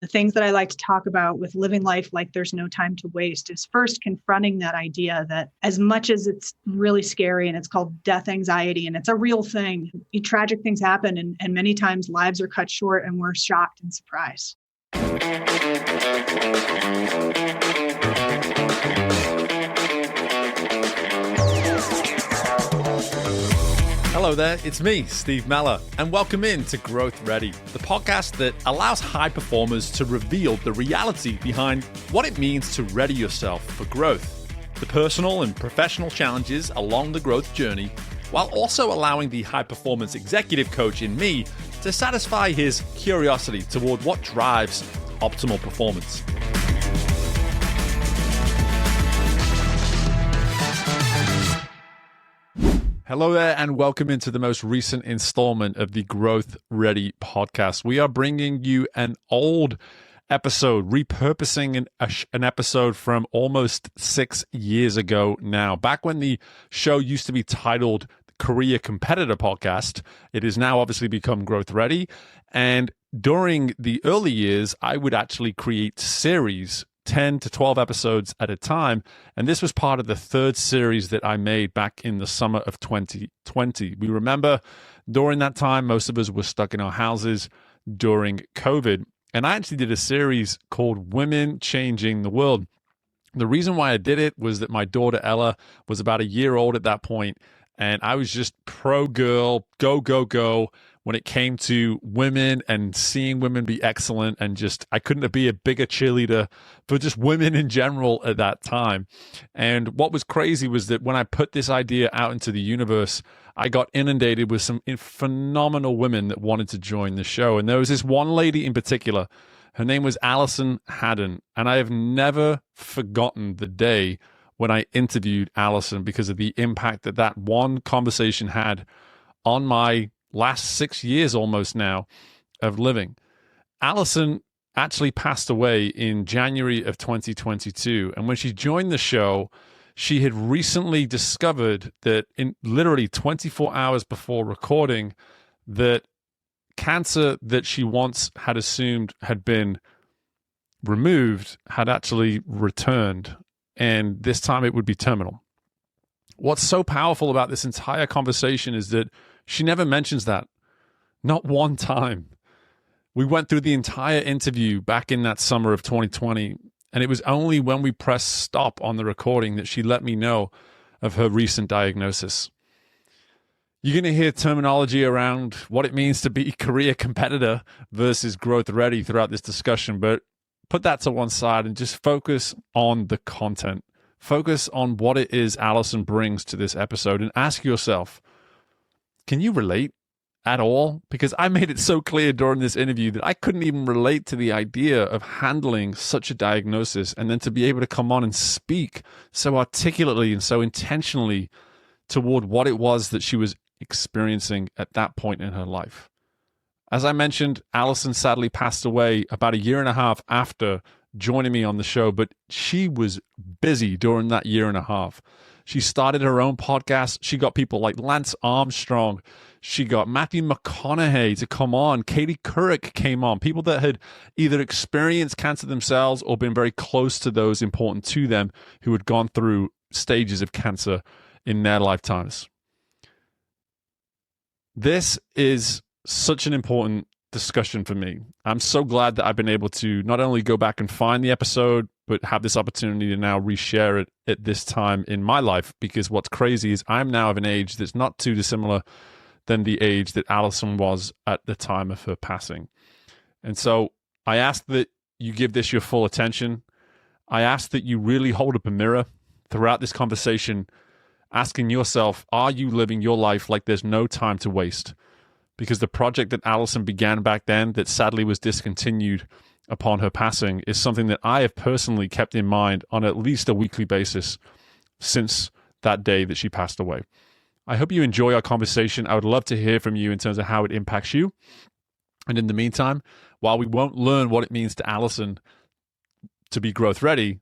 The things that I like to talk about with living life like there's no time to waste is first confronting that idea that as much as it's really scary and it's called death anxiety and it's a real thing, tragic things happen and many times lives are cut short and we're shocked and surprised. Hello there, it's me, Steve Mellor, and welcome in to Growth Ready, the podcast that allows high performers to reveal the reality behind what it means to ready yourself for growth, the personal and professional challenges along the growth journey, while also allowing the high performance executive coach in me to satisfy his curiosity toward what drives optimal performance. Hello there, and welcome into the most recent installment of the Growth Ready podcast. We are bringing you an old episode, repurposing an episode from almost 6 years ago now. Back when the show used to be titled Career Competitor Podcast, it has now obviously become Growth Ready. And during the early years, I would actually create series 10 to 12 episodes at a time. And this was part of the third series that I made back in the summer of 2020. We remember during that time, most of us were stuck in our houses during COVID. And I actually did a series called Women Changing the World. The reason why I did it was that my daughter Ella was about a year old at that point, and I was just pro girl, go, go, go when it came to women and seeing women be excellent. And just, I couldn't be a bigger cheerleader for just women in general at that time. And what was crazy was that when I put this idea out into the universe, I got inundated with some phenomenal women that wanted to join the show. And there was this one lady in particular. Her name was Alison Hadden. And I have never forgotten the day when I interviewed Alison because of the impact that that one conversation had on my last 6 years almost now of living. Alison actually passed away in January of 2022. And when she joined the show, she had recently discovered that in literally 24 hours before recording, that cancer that she once had assumed had been removed had actually returned. And this time it would be terminal. What's so powerful about this entire conversation is that she never mentions that. Not one time. We went through the entire interview back in that summer of 2020, and it was only when we pressed stop on the recording that she let me know of her recent diagnosis. You're going to hear terminology around what it means to be career competitor versus growth ready throughout this discussion, but put that to one side and just focus on the content. Focus on what it is Alison brings to this episode and ask yourself, can you relate at all? Because I made it so clear during this interview that I couldn't even relate to the idea of handling such a diagnosis and then to be able to come on and speak so articulately and so intentionally toward what it was that she was experiencing at that point in her life. As I mentioned, Alison sadly passed away about 1.5 years after joining me on the show, but she was busy during that 1.5 years. She started her own podcast. She got people like Lance Armstrong. She got Matthew McConaughey to come on. Katie Couric came on. People that had either experienced cancer themselves or been very close to those important to them who had gone through stages of cancer in their lifetimes. This is such an important discussion for me. I'm so glad that I've been able to not only go back and find the episode, but have this opportunity to now reshare it at this time in my life, because what's crazy is I'm now of an age that's not too dissimilar than the age that Alison was at the time of her passing. And so I ask that you give this your full attention. I ask that you really hold up a mirror throughout this conversation, asking yourself, are you living your life like there's no time to waste? Because the project that Alison began back then that sadly was discontinued upon her passing is something that I have personally kept in mind on at least a weekly basis since that day that she passed away. I hope you enjoy our conversation. I would love to hear from you in terms of how it impacts you. And in the meantime, while we won't learn what it means to Alison to be growth ready,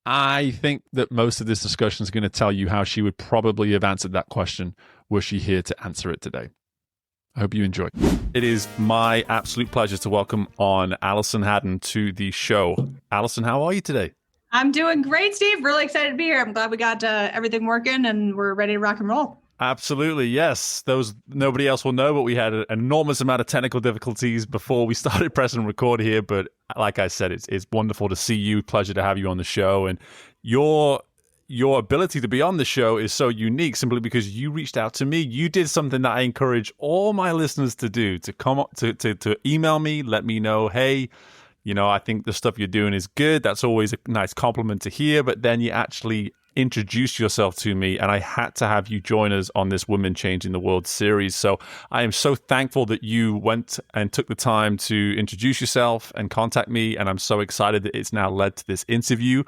I think that most of this discussion is going to tell you how she would probably have answered that question were she here to answer it today. I hope you enjoy. It is my absolute pleasure to welcome on Alison Hadden to the show. Alison, how are you today? I'm doing great, Steve. Really excited to be here. I'm glad we got everything working and we're ready to rock and roll. Absolutely, yes. Nobody else will know, but we had an enormous amount of technical difficulties before we started pressing record here. But like I said, it's wonderful to see you. Pleasure to have you on the show. And your ability to be on the show is so unique simply because you reached out to me. You did something that I encourage all my listeners to do, to come up, to email me, let me know, hey, I think the stuff you're doing is good. That's always a nice compliment to hear. But then you actually introduced yourself to me, and I had to have you join us on this Women Changing the World series. So I am so thankful that you went and took the time to introduce yourself and contact me, and I'm so excited that it's now led to this interview.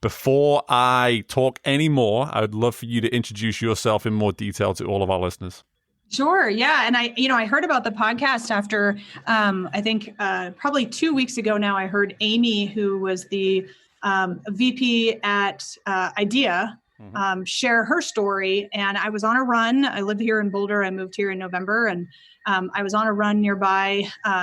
Before I talk any more, I would love for you to introduce yourself in more detail to all of our listeners. Sure. Yeah. And I heard about the podcast after, I think probably 2 weeks ago now, I heard Amy, who was the VP at IDEA, share her story. And I was on a run. I live here in Boulder. I moved here in November, and I was on a run nearby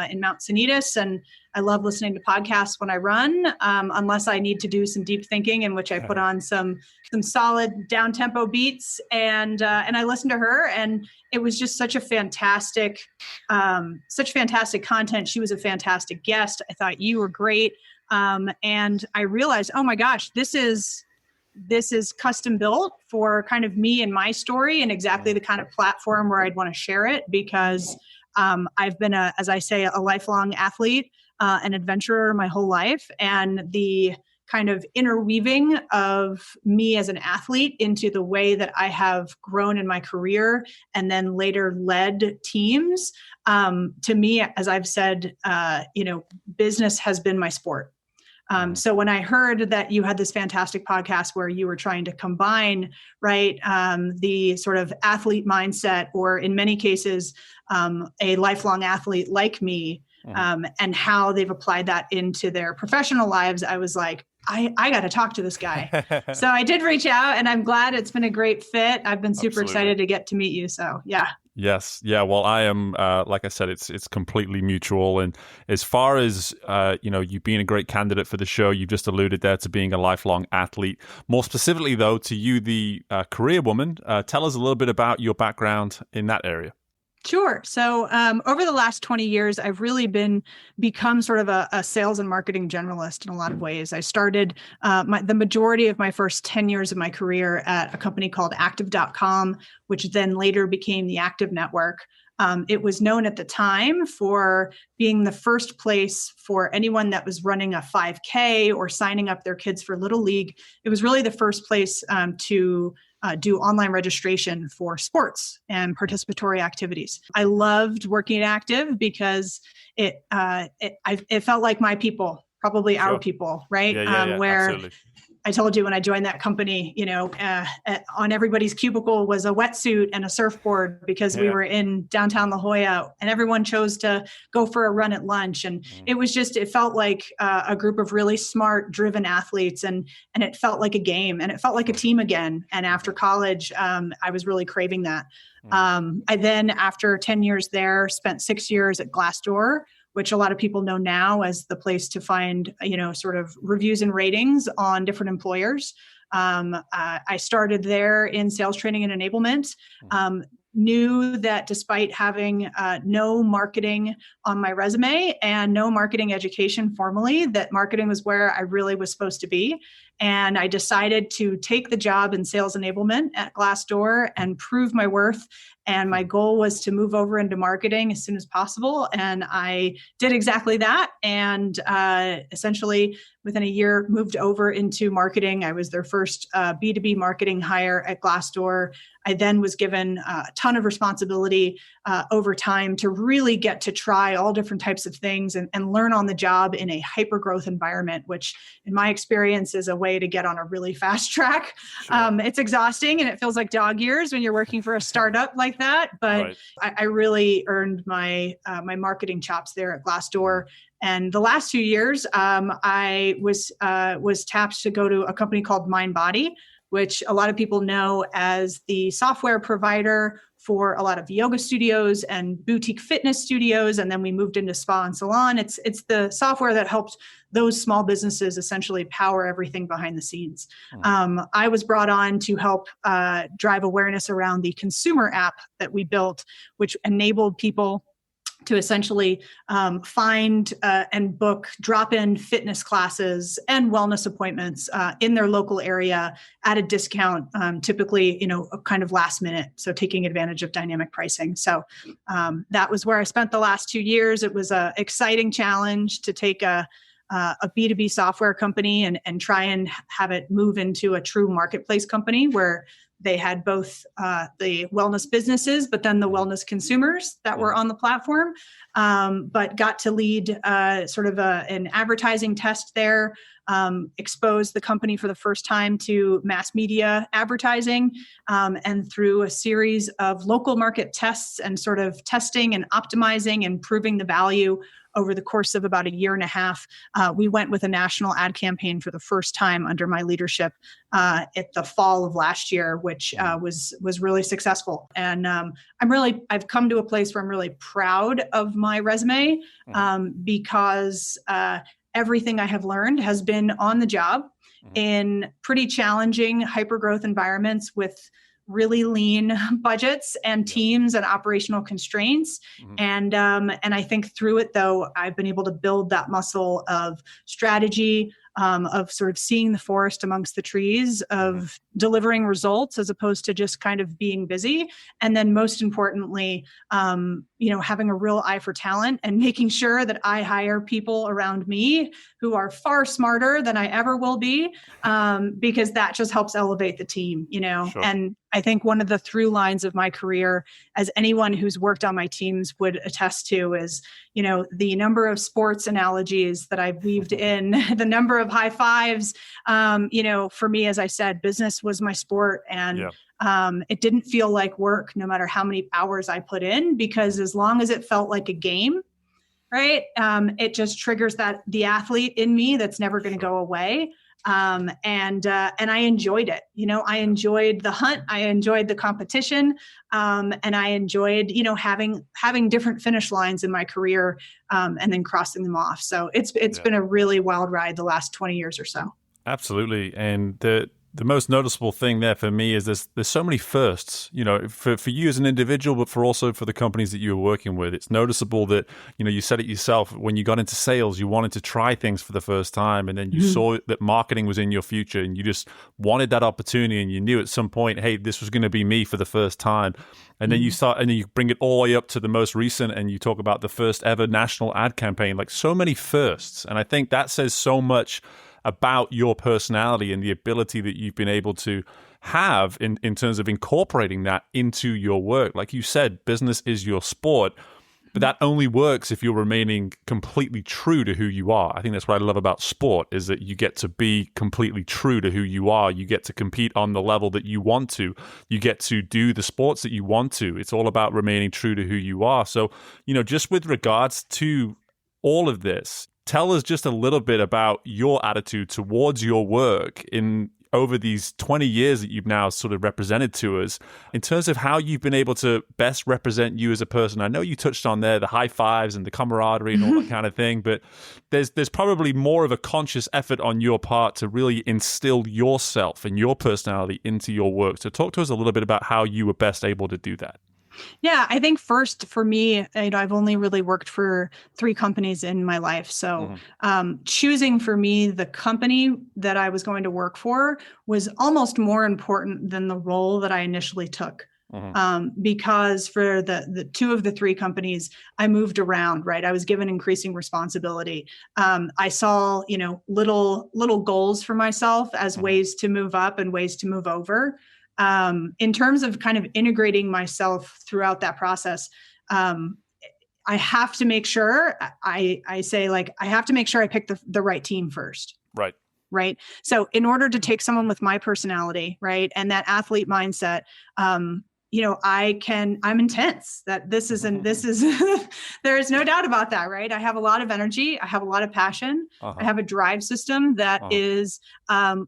in Mount Sanitas. And I love listening to podcasts when I run, unless I need to do some deep thinking, in which I put on some solid down tempo beats, and I listened to her, and it was just such fantastic content. She was a fantastic guest. I thought you were great. And I realized, oh my gosh, this is custom built for kind of me and my story, and exactly the kind of platform where I'd want to share it, because I've been as I say, a lifelong athlete, an adventurer my whole life, and the kind of interweaving of me as an athlete into the way that I have grown in my career and then later led teams. To me, as I've said, business has been my sport. So when I heard that you had this fantastic podcast where you were trying to combine, right, the sort of athlete mindset, or in many cases, a lifelong athlete like me, and how they've applied that into their professional lives, I was like, I got to talk to this guy. So I did reach out, and I'm glad it's been a great fit. I've been super excited to get to meet you. So yeah. Yes. Yeah. Well, I am, like I said, it's completely mutual. And as far as, you being a great candidate for the show, you just alluded there to being a lifelong athlete. More specifically, though, to you, the career woman, tell us a little bit about your background in that area. Sure. So over the last 20 years, I've really become sort of a sales and marketing generalist in a lot of ways. I started the majority of my first 10 years of my career at a company called Active.com, which then later became the Active Network. It was known at the time for being the first place for anyone that was running a 5K or signing up their kids for Little League. It was really the first place to do online registration for sports and participatory activities. I loved working at Active because it felt like my people, probably our people, right? Where absolutely. I told you when I joined that company, on everybody's cubicle was a wetsuit and a surfboard, because we were in downtown La Jolla, and everyone chose to go for a run at lunch. And it felt like a group of really smart, driven athletes, and it felt like a game, and it felt like a team again. And after college, I was really craving that. I then, after 10 years there, spent 6 years at Glassdoor, which a lot of people know now as the place to find, sort of reviews and ratings on different employers. I started there in sales training and enablement. Knew that despite having no marketing on my resume and no marketing education formally, that marketing was where I really was supposed to be. And I decided to take the job in sales enablement at Glassdoor and prove my worth. And my goal was to move over into marketing as soon as possible. And I did exactly that. And essentially, within a year, moved over into marketing. I was their first B2B marketing hire at Glassdoor. I then was given a ton of responsibility over time to really get to try all different types of things and learn on the job in a hyper-growth environment, which in my experience is a way to get on a really fast track. Sure. It's exhausting and it feels like dog years when you're working for a startup like that. But right. I really earned my marketing chops there at Glassdoor. And the last 2 years, I was tapped to go to a company called Mindbody, which a lot of people know as the software provider for a lot of yoga studios and boutique fitness studios. And then we moved into spa and salon. It's the software that helped those small businesses essentially power everything behind the scenes. I was brought on to help drive awareness around the consumer app that we built, which enabled people to essentially find and book drop-in fitness classes and wellness appointments in their local area at a discount, typically, kind of last minute. So taking advantage of dynamic pricing. So that was where I spent the last 2 years. It was an exciting challenge to take a B2B software company and try and have it move into a true marketplace company where they had both the wellness businesses, but then the wellness consumers that were on the platform, but got to lead sort of an advertising test there, expose the company for the first time to mass media advertising, and through a series of local market tests and sort of testing and optimizing and proving the value over the course of about a year and a half, we went with a national ad campaign for the first time under my leadership at the fall of last year, which was really successful. And I've come to a place where I'm really proud of my resume because everything I have learned has been on the job in pretty challenging hypergrowth environments with really lean budgets and teams and operational constraints. And I think through it, though, I've been able to build that muscle of strategy, of sort of seeing the forest amongst the trees, of delivering results as opposed to just kind of being busy. And then most importantly, having a real eye for talent and making sure that I hire people around me who are far smarter than I ever will be, because that just helps elevate the team, Sure. And I think one of the through lines of my career, as anyone who's worked on my teams would attest to, is, the number of sports analogies that I've weaved in, the number of high fives. For me, as I said, business was my sport, and it didn't feel like work no matter how many hours I put in, because as long as it felt like a game, right, it just triggers the athlete in me that's never going to go away. And I enjoyed it. I enjoyed the hunt. I enjoyed the competition. And I enjoyed, having different finish lines in my career, and then crossing them off. So it's been a really wild ride the last 20 years or so. Absolutely. And the most noticeable thing there for me is there's so many firsts, for you as an individual, but also for the companies that you were working with. It's noticeable that, you said it yourself, when you got into sales, you wanted to try things for the first time, and then you saw that marketing was in your future, and you just wanted that opportunity, and you knew at some point, hey, this was going to be me for the first time. And then you start, and you bring it all the way up to the most recent, and you talk about the first ever national ad campaign, like so many firsts. And I think that says so much about your personality and the ability that you've been able to have in terms of incorporating that into your work. Like you said, business is your sport, but that only works if you're remaining completely true to who you are. I think that's what I love about sport, is that you get to be completely true to who you are. You get to compete on the level that you want to. You get to do the sports that you want to. It's all about remaining true to who you are. So, just with regards to all of this, tell us just a little bit about your attitude towards your work over these 20 years that you've now sort of represented to us, in terms of how you've been able to best represent you as a person. I know you touched on there the high fives and the camaraderie and all that kind of thing, but there's probably more of a conscious effort on your part to really instill yourself and your personality into your work. So talk to us a little bit about how you were best able to do that. Yeah, I think first for me, I've only really worked for 3 companies in my life. So choosing for me the company that I was going to work for was almost more important than the role that I initially took. Because for the 2 of the 3 companies, I moved around, right? I was given increasing responsibility. I saw, little goals for myself as ways to move up and ways to move over. In terms of kind of integrating myself throughout that process, I have to make sure I have to make sure I pick the right team first. Right. So in order to take someone with my personality, right, and that athlete mindset, I'm intense. That this is, there is no doubt about that, right? I have a lot of energy. I have a lot of passion. I have a drive system that is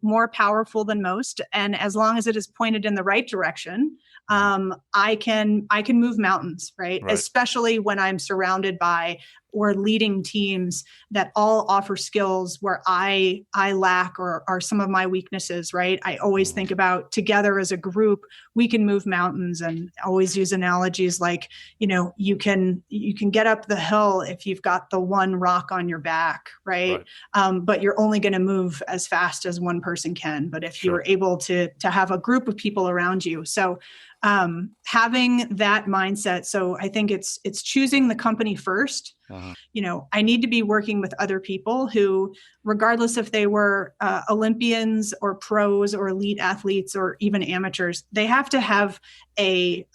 more powerful than most. And as long as it is pointed in the right direction, I can move mountains, right? Especially when I'm surrounded by or leading teams that all offer skills where I lack or are some of my weaknesses, right? I always think about together as a group, we can move mountains, and always use analogies like, you can get up the hill if you've got the one rock on your back, right? But you're only going to move as fast as one person can. But if you're able to have a group of people around you. So having that mindset. So I think it's choosing the company first. I need to be working with other people who, regardless if they were Olympians or pros or elite athletes or even amateurs, they have to have a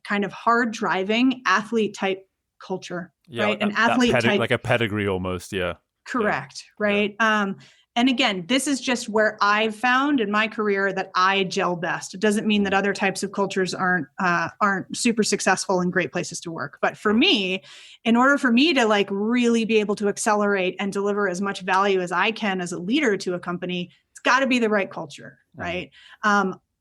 kind of hard driving athlete type culture, right? An athlete type, like a pedigree almost. Yeah. Correct. Right. Yeah. And again, this is just where I've found in my career that I gel best. It doesn't mean that other types of cultures aren't super successful and great places to work. But for me, in order for me to like really be able to accelerate and deliver as much value as I can as a leader to a company, it's got to be the right culture, right?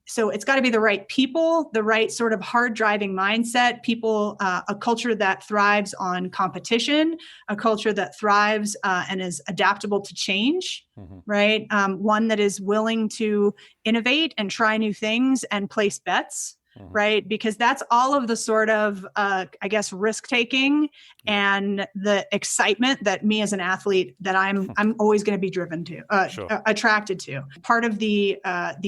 So it's got to be the right people, the right sort of hard driving mindset, people, a culture that thrives on competition, a culture that thrives and is adaptable to change, right? One that is willing to innovate and try new things and place bets, right? Because that's all of the sort of, risk taking and the excitement that me as an athlete that I'm always going to be driven to, attracted to. Part of the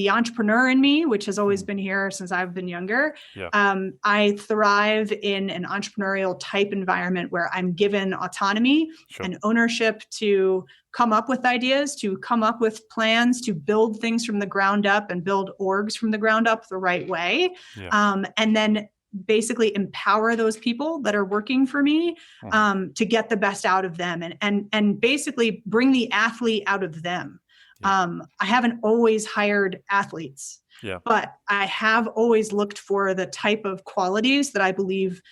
entrepreneur in me, which has always been here since I've been younger. I thrive in an entrepreneurial type environment where I'm given autonomy and ownership to come up with ideas, to come up with plans, to build things from the ground up and build orgs from the ground up the right way. And then basically empower those people that are working for me to get the best out of them and basically bring the athlete out of them. I haven't always hired athletes, but I have always looked for the type of qualities that I believe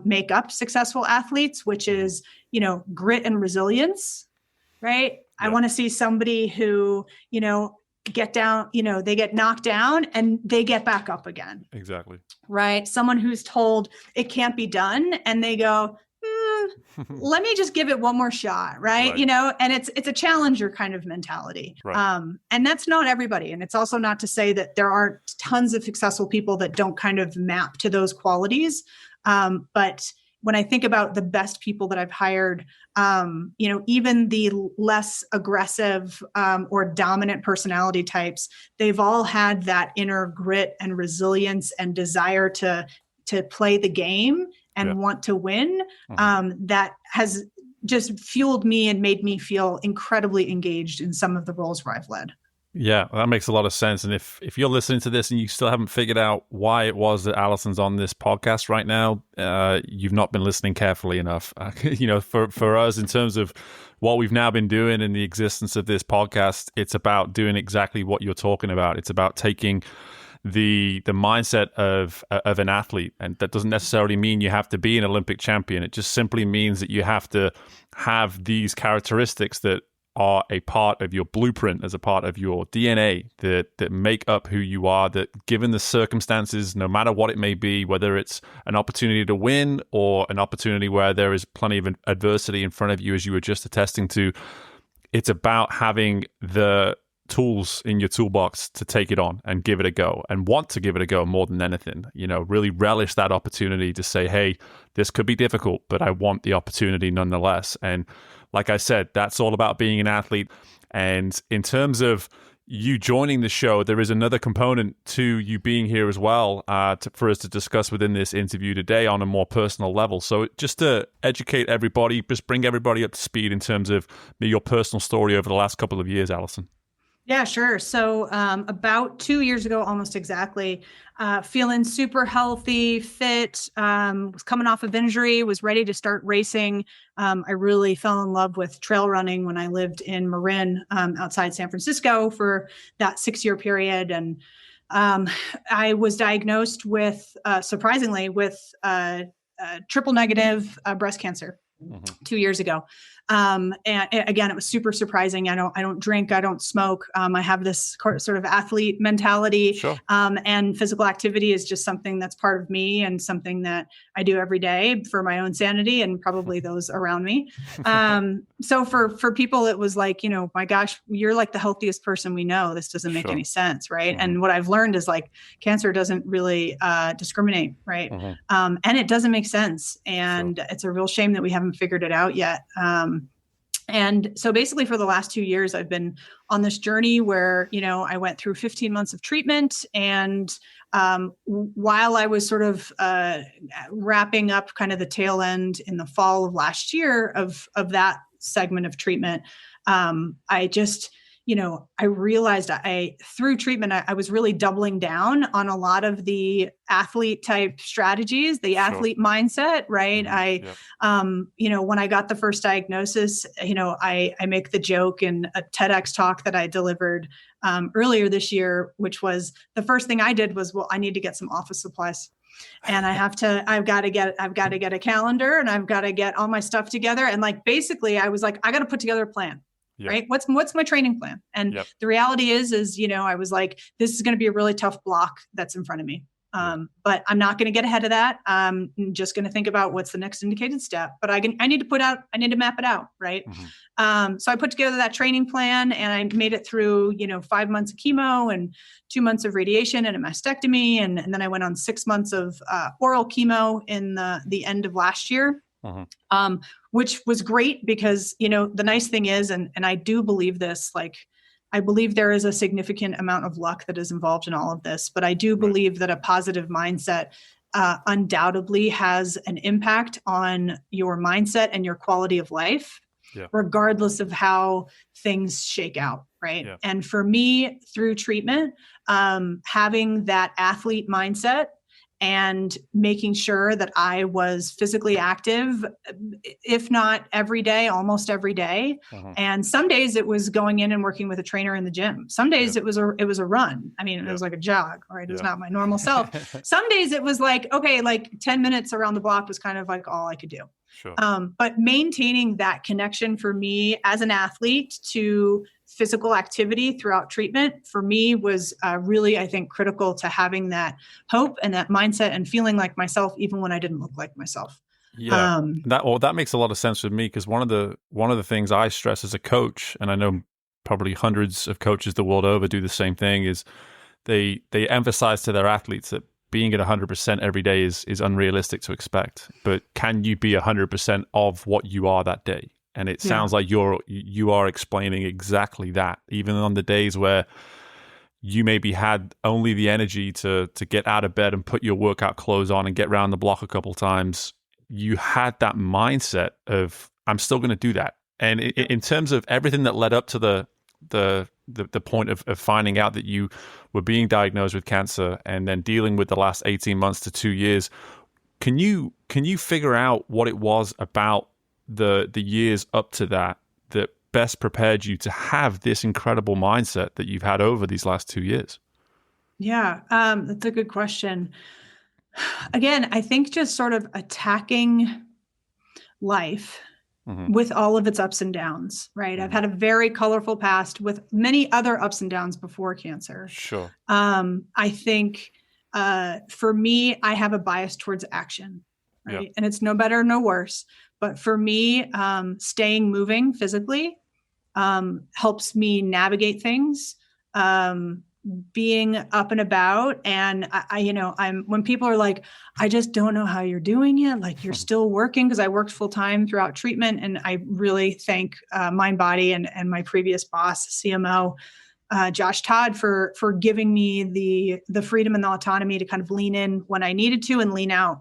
make up successful athletes, which is, grit and resilience. Right. I want to see somebody who, get down, they get knocked down and they get back up again. Exactly. Right. Someone who's told it can't be done and they go, let me just give it one more shot. Right. And it's a challenger kind of mentality. And that's not everybody. And it's also not to say that there aren't tons of successful people that don't kind of map to those qualities. But when I think about the best people that I've hired, even the less aggressive or dominant personality types, they've all had that inner grit and resilience and desire to play the game and want to win. That has just fueled me and made me feel incredibly engaged in some of the roles where I've led. Yeah, that makes a lot of sense. And if you're listening to this and you still haven't figured out why it was that Alison's on this podcast right now, you've not been listening carefully enough. For us, in terms of what we've now been doing in the existence of this podcast, it's about doing exactly what you're talking about. It's about taking the mindset of an athlete, and that doesn't necessarily mean you have to be an Olympic champion. It just simply means that you have to have these characteristics that are a part of your blueprint, as a part of your DNA, that make up who you are, that given the circumstances, no matter what it may be, whether it's an opportunity to win or an opportunity where there is plenty of adversity in front of you, as you were just attesting to, it's about having the tools in your toolbox to take it on and give it a go, and want to give it a go more than anything. Really relish that opportunity to say, hey, this could be difficult, but I want the opportunity nonetheless. And like I said, that's all about being an athlete. And in terms of you joining the show, there is another component to you being here as well for us to discuss within this interview today on a more personal level. So just to educate everybody, just bring everybody up to speed in terms of your personal story over the last couple of years, Alison. Yeah, sure. So about 2 years ago, almost exactly, feeling super healthy, fit, was coming off of injury, was ready to start racing. I really fell in love with trail running when I lived in Marin outside San Francisco for that 6-year period. And I was diagnosed with, surprisingly, with triple negative breast cancer 2 years ago. And again, it was super surprising. I don't drink, I don't smoke. I have this sort of athlete mentality, Sure. And physical activity is just something that's part of me and something that I do every day for my own sanity and probably those around me. So for people, it was like, my gosh, you're like the healthiest person we know. This doesn't make Sure. any sense, right? And what I've learned is like cancer doesn't really discriminate, right? And it doesn't make sense. And it's a real shame that we haven't figured it out yet. And so basically for the last 2 years, I've been on this journey where, I went through 15 months of treatment. And while I was sort of wrapping up kind of the tail end in the fall of last year of that segment of treatment, I just, I realized through treatment, I was really doubling down on a lot of the athlete type strategies, the athlete mindset, right? When I got the first diagnosis, I make the joke in a TEDx talk that I delivered earlier this year, which was the first thing I did was, well, I need to get some office supplies. And I've got to get a calendar and I've got to get all my stuff together. And like, basically I was like, I got to put together a plan. Yep. Right. What's my training plan? And the reality is, I was like, this is going to be a really tough block that's in front of me. But I'm not going to get ahead of that. I'm just going to think about what's the next indicated step, but I need to map it out. Right. So I put together that training plan and I made it through, 5 months of chemo and 2 months of radiation and a mastectomy. And then I went on 6 months of oral chemo in the end of last year. Which was great because, the nice thing is, and I do believe this, like, I believe there is a significant amount of luck that is involved in all of this, but I do believe that a positive mindset undoubtedly has an impact on your mindset and your quality of life, regardless of how things shake out. Right. Yeah. And for me, through treatment, having that athlete mindset and making sure that I was physically active, if not every day, almost every day. And some days it was going in and working with a trainer in the gym. Some days it was a run. I mean, it was like a jog, right? It was not my normal self. Some days it was like, okay, like 10 minutes around the block was kind of like all I could do. Sure. But maintaining that connection for me as an athlete to physical activity throughout treatment for me was really, I think, critical to having that hope and that mindset and feeling like myself, even when I didn't look like myself. Yeah, that makes a lot of sense with me because one of the things I stress as a coach, and I know probably hundreds of coaches the world over do the same thing, is they emphasize to their athletes that being at 100% every day is unrealistic to expect. But can you be 100% of what you are that day? And it sounds like you are explaining exactly that, even on the days where you maybe had only the energy to get out of bed and put your workout clothes on and get around the block a couple times. You had that mindset of, I'm still going to do that. And in terms of everything that led up to the point of finding out that you were being diagnosed with cancer and then dealing with the last 18 months to 2 years, can you figure out what it was about the years up to that best prepared you to have this incredible mindset that you've had over these last 2 years? Yeah, that's a good question. Again, I think just sort of attacking life with all of its ups and downs, right? I've had a very colorful past with many other ups and downs before cancer. Sure. I think for me, I have a bias towards action, right? Yeah. And it's no better, no worse. But for me, staying moving physically helps me navigate things, being up and about. And when people are like, I just don't know how you're doing it. Like you're still working, because I worked full time throughout treatment. And I really thank Mindbody and my previous boss, CMO, Josh Todd, for giving me the freedom and the autonomy to kind of lean in when I needed to and lean out.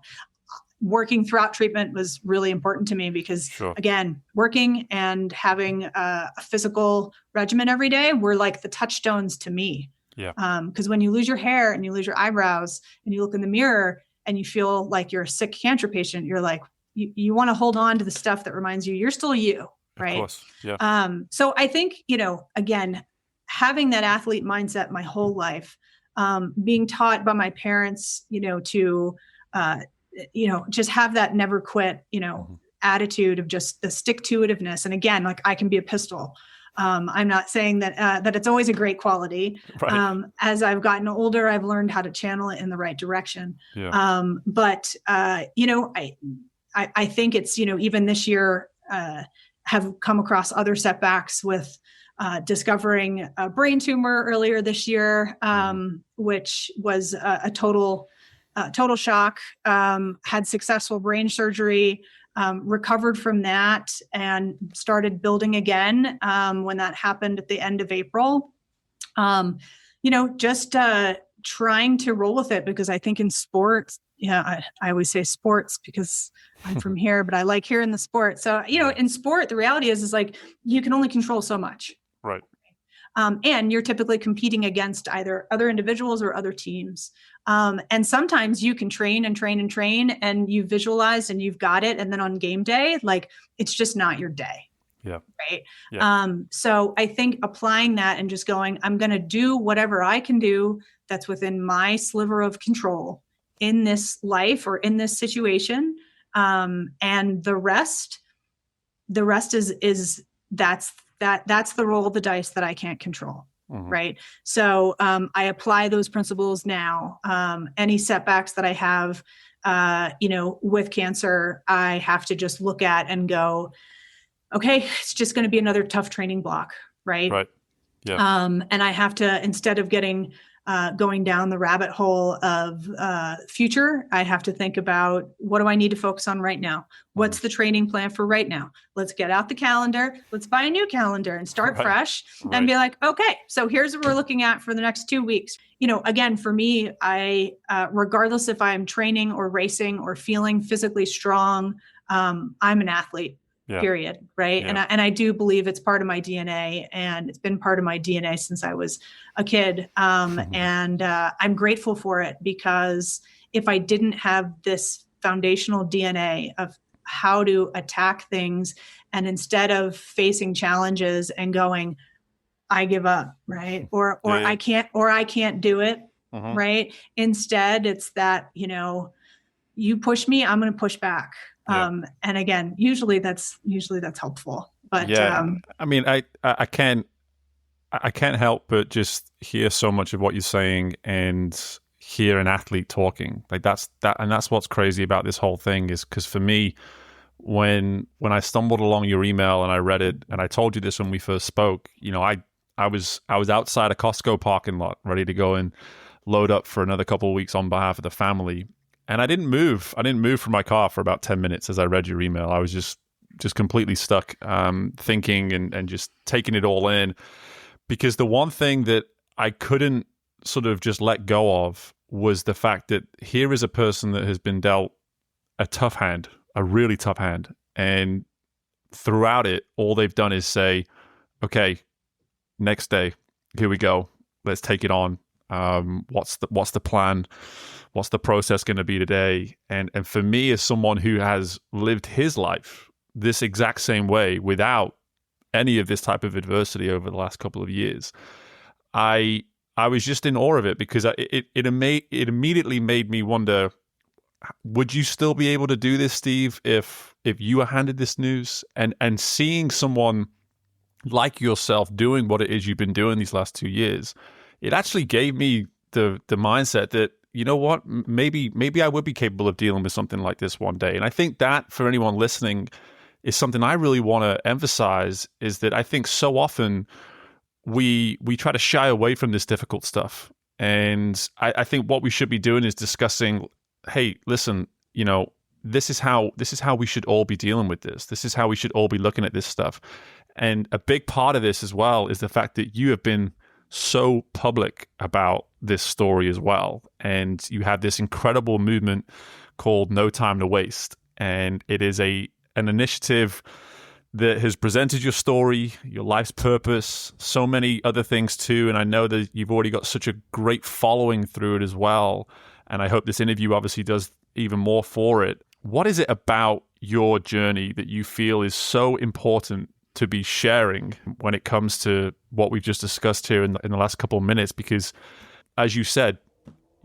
Working throughout treatment was really important to me because, again, working and having a physical regimen every day were like the touchstones to me. Yeah. Because when you lose your hair and you lose your eyebrows and you look in the mirror and you feel like you're a sick cancer patient, you're like, you want to hold on to the stuff that reminds you you're still you, right? Of course. Yeah. So I think, again, having that athlete mindset my whole life, being taught by my parents, to, just have that never quit, attitude of just the stick-to-itiveness. And again, like I can be a pistol. I'm not saying that it's always a great quality. Right. As I've gotten older, I've learned how to channel it in the right direction. Yeah. I think it's, even this year, have come across other setbacks with discovering a brain tumor earlier this year, which was a total shock. Had successful brain surgery, recovered from that, and started building again when that happened at the end of April. Just trying to roll with it, because I think in sports, I always say sports because I'm from here, but I like hearing the sport. So, in sport, the reality is like you can only control so much. Right. And you're typically competing against either other individuals or other teams. And sometimes you can train and train and train, and you visualize and you've got it. And then on game day, like it's just not your day. Yeah. Right. Yeah. So I think applying that and just going, I'm going to do whatever I can do that's within my sliver of control in this life or in this situation. And the rest is that's the roll of the dice that I can't control. Mm-hmm. Right. So I apply those principles now. Any setbacks that I have, with cancer, I have to just look at and go, okay, it's just going to be another tough training block. Right. Right. Yeah. And I have to, instead of going down the rabbit hole of future, I have to think about, what do I need to focus on right now? What's the training plan for right now? Let's get out the calendar. Let's buy a new calendar and start fresh and be like, okay, so here's what we're looking at for the next 2 weeks. Again, for me, I, regardless if I'm training or racing or feeling physically strong, I'm an athlete. Yeah. Period. Right. Yeah. And I do believe it's part of my DNA, and it's been part of my DNA since I was a kid. And I'm grateful for it, because if I didn't have this foundational DNA of how to attack things, and instead of facing challenges and going, I give up, right? Or I can't do it. Right. Instead, it's that, you push me, I'm going to push back. Yeah. And again, usually that's helpful, but I mean, I can't help but just hear so much of what you're saying and hear an athlete talking like that's what's crazy about this whole thing, is because for me, when I stumbled along your email and I read it, and I told you this when we first spoke, I was outside a Costco parking lot ready to go and load up for another couple of weeks on behalf of the family. And I didn't move from my car for about 10 minutes as I read your email. I was just completely stuck, thinking and just taking it all in. Because the one thing that I couldn't sort of just let go of was the fact that here is a person that has been dealt a tough hand, a really tough hand. And throughout it, all they've done is say, okay, next day, here we go. Let's take it on. What's the plan? What's the process going to be today? And for me, as someone who has lived his life this exact same way without any of this type of adversity over the last couple of years, I was just in awe of it, because it immediately made me wonder, would you still be able to do this, Steve, if you were handed this news? And seeing someone like yourself doing what it is you've been doing these last 2 years, it actually gave me the mindset that, you know what, maybe I would be capable of dealing with something like this one day. And I think that for anyone listening is something I really want to emphasize, is that I think so often we try to shy away from this difficult stuff. And I think what we should be doing is discussing, hey, listen, this is how we should all be dealing with this. This is how we should all be looking at this stuff. And a big part of this as well is the fact that you have been so public about this story as well. And you have this incredible movement called No Time to Waste. And it is an initiative that has presented your story, your life's purpose, so many other things too. And I know that you've already got such a great following through it as well. And I hope this interview obviously does even more for it. What is it about your journey that you feel is so important to be sharing when it comes to what we've just discussed here in the last couple of minutes? Because as you said,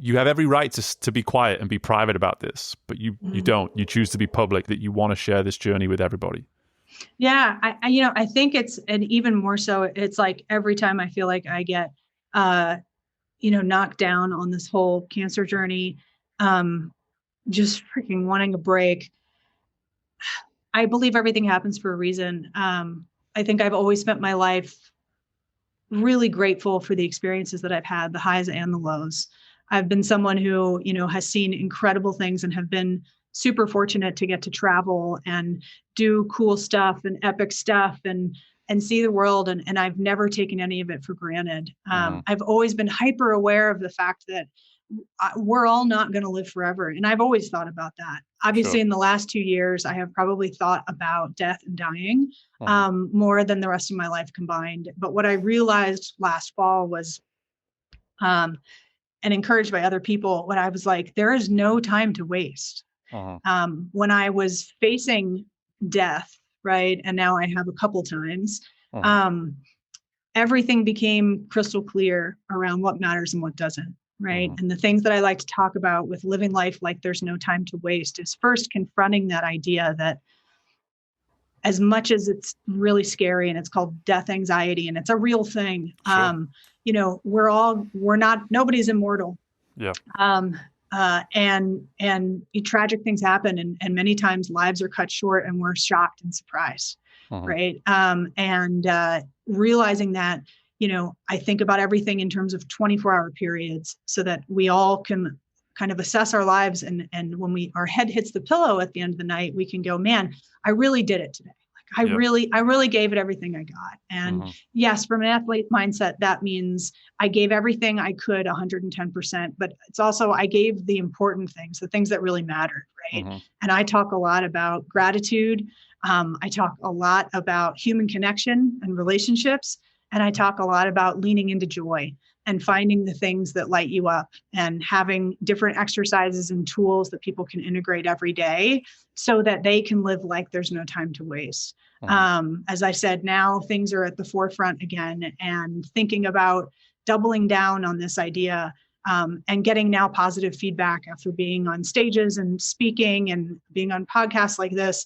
you have every right to be quiet and be private about this, but you don't. You choose to be public, that you want to share this journey with everybody. Yeah, I think it's, and even more so, it's like every time I feel like I get, knocked down on this whole cancer journey, just freaking wanting a break. I believe everything happens for a reason. I think I've always spent my life really grateful for the experiences that I've had, the highs and the lows. I've been someone who, has seen incredible things and have been super fortunate to get to travel and do cool stuff and epic stuff and see the world. And I've never taken any of it for granted. I've always been hyper aware of the fact that we're all not going to live forever. And I've always thought about that. Obviously, in the last 2 years, I have probably thought about death and dying more than the rest of my life combined. But what I realized last fall was, and encouraged by other people, when I was like, there is no time to waste. When I was facing death, right, and now I have a couple times, everything became crystal clear around what matters and what doesn't, right? And the things that I like to talk about with living life like there's no time to waste is first confronting that idea that as much as it's really scary and it's called death anxiety and it's a real thing, nobody's immortal. Yeah. And tragic things happen and many times lives are cut short and we're shocked and surprised. Right. And realizing that, I think about everything in terms of 24-hour periods so that we all can kind of assess our lives. And when our head hits the pillow at the end of the night, we can go, man, I really did it today. I really gave it everything I got. And yes, from an athlete mindset, that means I gave everything I could 110%, but it's also, I gave the important things, the things that really mattered. Right. And I talk a lot about gratitude. I talk a lot about human connection and relationships. And I talk a lot about leaning into joy and finding the things that light you up and having different exercises and tools that people can integrate every day so that they can live like there's no time to waste. As I said, now things are at the forefront again and thinking about doubling down on this idea and getting now positive feedback after being on stages and speaking and being on podcasts like this.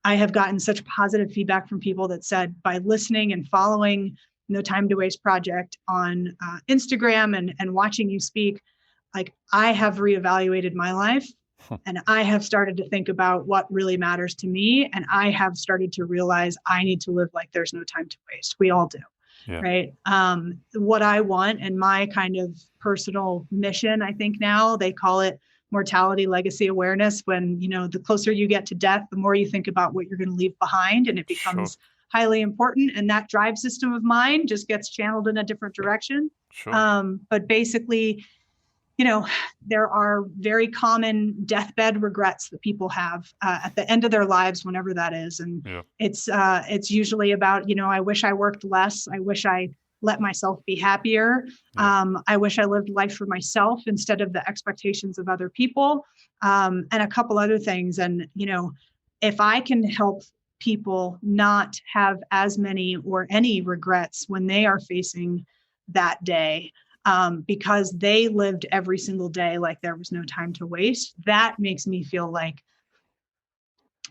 I have gotten such positive feedback from people that said by listening and following No Time to Waste Project on Instagram and watching you speak, like I have reevaluated my life and I have started to think about what really matters to me. And I have started to realize I need to live like there's no time to waste. We all do. Yeah. Right. What I want and my kind of personal mission, I think now they call it mortality legacy awareness. When, the closer you get to death, the more you think about what you're going to leave behind and it becomes highly important. And that drive system of mine just gets channeled in a different direction. But basically, there are very common deathbed regrets that people have at the end of their lives, whenever that is. And it's usually about, I wish I worked less. I wish I let myself be happier. I wish I lived life for myself instead of the expectations of other people, and a couple other things. And, if I can help people not have as many or any regrets when they are facing that day, because they lived every single day like there was no time to waste, that makes me feel like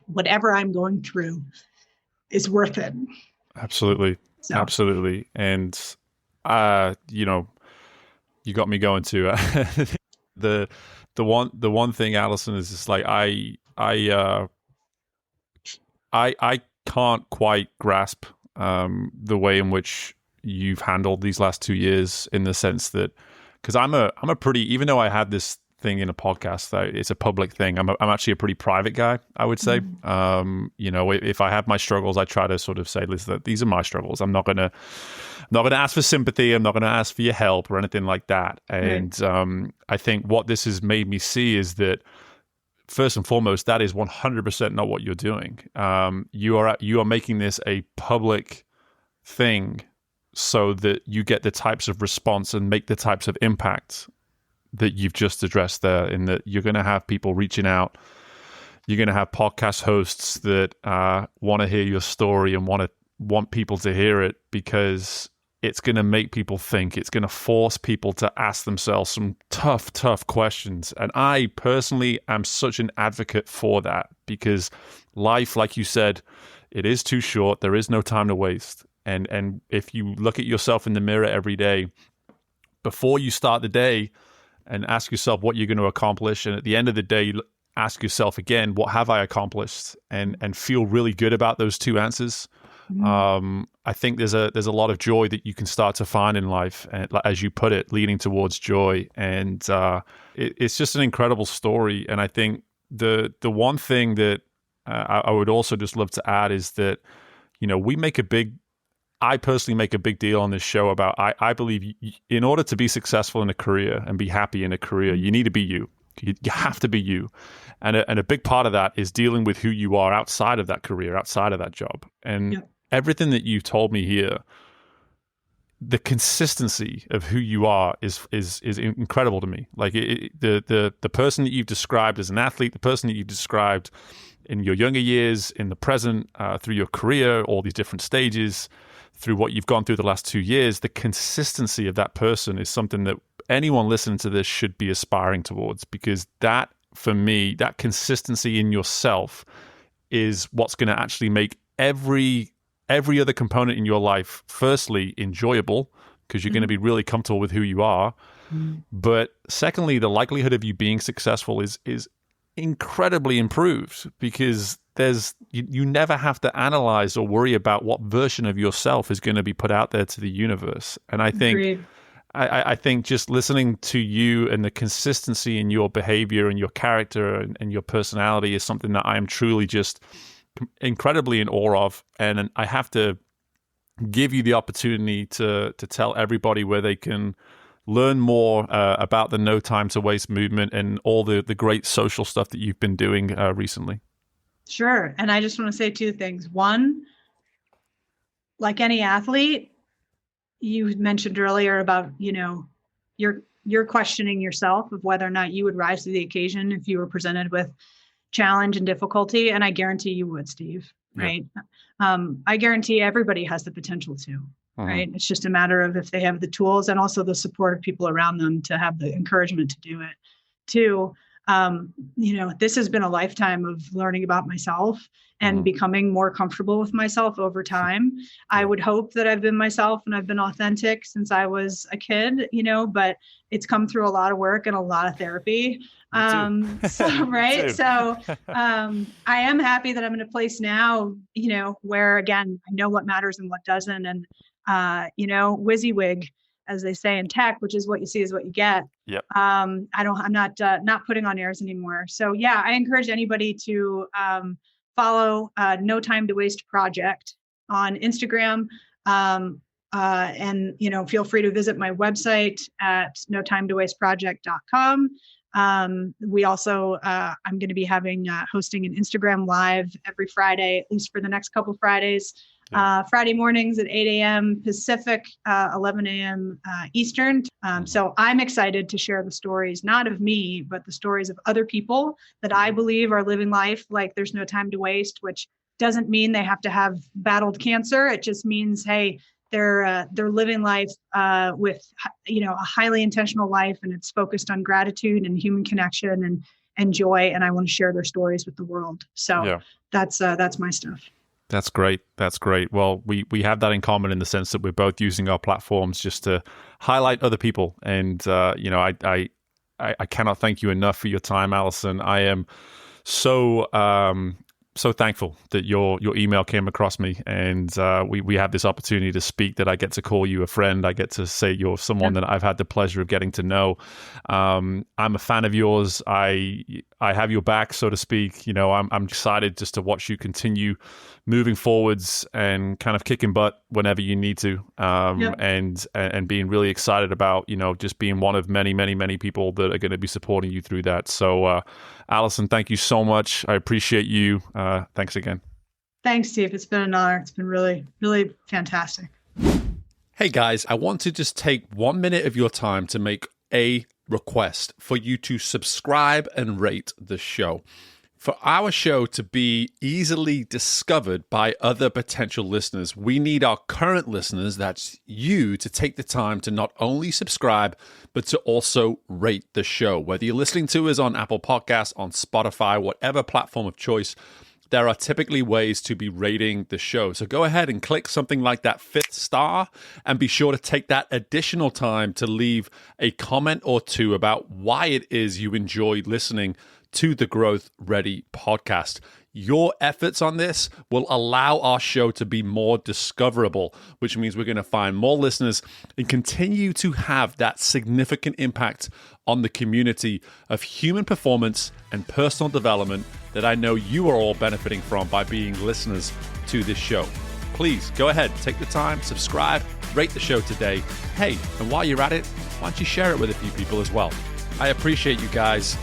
whatever I'm going through is worth it. Absolutely. So. Absolutely. And, you got me going too. The one thing, Alison, is just like, I can't quite grasp, the way in which you've handled these last 2 years, in the sense that, because I'm a pretty, even though I had this thing in a podcast, that it's a public thing, I'm actually a pretty private guy, I would say. If I have my struggles, I try to sort of say, listen, these are my struggles. I'm not gonna ask for sympathy. I'm not gonna ask for your help or anything like that. And I think what this has made me see is that, first and foremost, that is 100% not what you're doing. You are making this a public thing so that you get the types of response and make the types of impact that you've just addressed there, in that you're going to have people reaching out. You're going to have podcast hosts that want to hear your story and want people to hear it, because it's going to make people think. It's going to force people to ask themselves some tough, tough questions. And I personally am such an advocate for that, because life, like you said, it is too short. There is no time to waste. And if you look at yourself in the mirror every day, before you start the day, and ask yourself what you're going to accomplish, and at the end of the day, ask yourself again, what have I accomplished? And feel really good about those two answers. I think there's a lot of joy that you can start to find in life, and as you put it, leading towards joy. And it's just an incredible story. And I think the one thing that I would also just love to add is that, I personally make a big deal on this show about, I believe in order to be successful in a career and be happy in a career, you need to be you. You have to be you. And a big part of that is dealing with who you are outside of that career, outside of that job. And everything that you've told me here, the consistency of who you are is incredible to me. Like the person that you've described as an athlete, the person that you've described in your younger years, in the present, through your career, all these different stages, through what you've gone through the last 2 years, the consistency of that person is something that anyone listening to this should be aspiring towards, because that, for me, that consistency in yourself is what's going to actually make every other component in your life, firstly, enjoyable, because you're going to be really comfortable with who you are. But secondly, the likelihood of you being successful is incredibly improved, because you never have to analyze or worry about what version of yourself is going to be put out there to the universe. And I think I think just listening to you and the consistency in your behavior and your character and your personality is something that I am truly just incredibly in awe of. And I have to give you the opportunity to tell everybody where they can learn more about the No Time to Waste movement and all the great social stuff that you've been doing recently. Sure. And I just want to say two things. One, like any athlete, you mentioned earlier about, you're questioning yourself of whether or not you would rise to the occasion if you were presented with challenge and difficulty. And I guarantee you would, Steve, right? I guarantee everybody has the potential to, right? It's just a matter of if they have the tools and also the support of people around them to have the encouragement to do it. Two, this has been a lifetime of learning about myself and becoming more comfortable with myself over time. I would hope that I've been myself and I've been authentic since I was a kid, but it's come through a lot of work and a lot of therapy. Right. So I am happy that I'm in a place now, where again, I know what matters and what doesn't. And, WYSIWYG, as they say in tech, which is what you see is what you get. Yep. I'm not putting on airs anymore. So yeah, I encourage anybody to follow No Time to Waste Project on Instagram. And feel free to visit my website at notimetowasteproject.com. We also, I'm going to be hosting an Instagram live every Friday, at least for the next couple Fridays. Friday mornings at 8 a.m. Pacific, 11 a.m. Eastern. So I'm excited to share the stories, not of me, but the stories of other people that I believe are living life like there's no time to waste, which doesn't mean they have to have battled cancer. It just means, hey, they're living life with, a highly intentional life, and it's focused on gratitude and human connection and joy. And I want to share their stories with the world. So that's my stuff. That's great. That's great. Well, we have that in common in the sense that we're both using our platforms just to highlight other people. And, I cannot thank you enough for your time, Alison. I am so thankful that your email came across me, and we have this opportunity to speak, that I get to call you a friend. I get to say you're someone that I've had the pleasure of getting to know. I'm a fan of yours. I have your back, so to speak. I'm excited just to watch you continue moving forwards and kind of kicking butt whenever you need to, and being really excited about, just being one of many, many, many people that are going to be supporting you through that. So, Alison, thank you so much. I appreciate you. Thanks again. Thanks, Steve. It's been an honor. It's been really, really fantastic. Hey guys, I want to just take 1 minute of your time to make a request for you to subscribe and rate the show. For our show to be easily discovered by other potential listeners, we need our current listeners, that's you, to take the time to not only subscribe, but to also rate the show. Whether you're listening to us on Apple Podcasts, on Spotify, whatever platform of choice, there are typically ways to be rating the show. So go ahead and click something like that 5th star and be sure to take that additional time to leave a comment or two about why it is you enjoy listening to the Growth Ready podcast. Your efforts on this will allow our show to be more discoverable, which means we're going to find more listeners and continue to have that significant impact on the community of human performance and personal development that I know you are all benefiting from by being listeners to this show. Please go ahead, take the time, subscribe, rate the show today. Hey, and while you're at it, why don't you share it with a few people as well? I appreciate you guys.